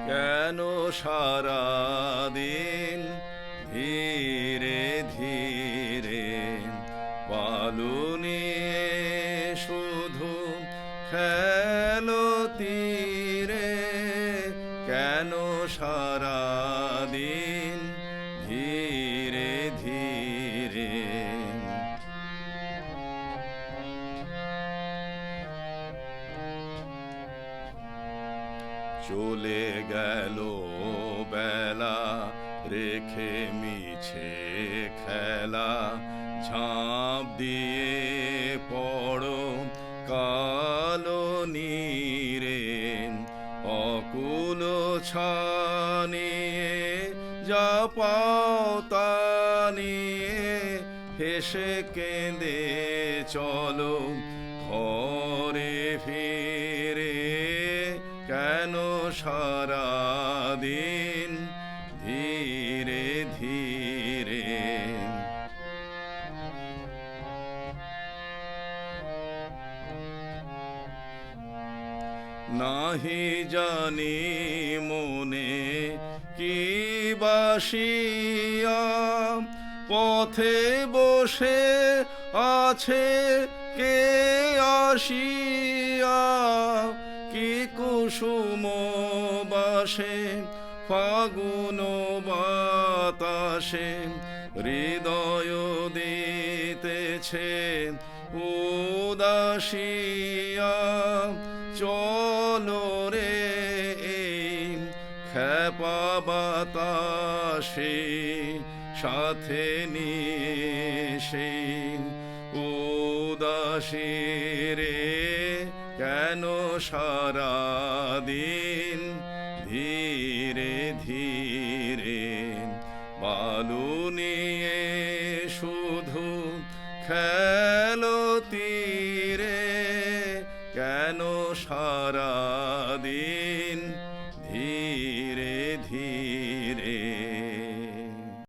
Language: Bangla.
কেন সারাদিন ধীরে ধীরে বালু নিয়ে শুধু খেলো তীরে? কেন সারাদিন ধীরে ধীরে? চলে গেল বেলা রেখে মিছে খেলা, ঝাঁপ দিয়ে পড়ো কালো নীরে। অকুল ছানিয়ে যা পাও তা নিয়ে হেসে কেঁদে চলো ঘরে ফিরে। কেন সারাদিন ধীরে ধীরে? নাহি জানি মনে কি বাসিয়া পথে বসে আছে কে আসিয়া। কি কুসুম বাসে ফাগুন বাতাসে হৃদয় দিতেছে উদাসিয়া। চলো রে এই খেপা বাতাসে সাথে নিয়ে সেই উদাসী রে। কেন সারাদিন ধীরে ধীরে বালু নিয়ে শুধু খেলো তীরে? কেন সারাদিন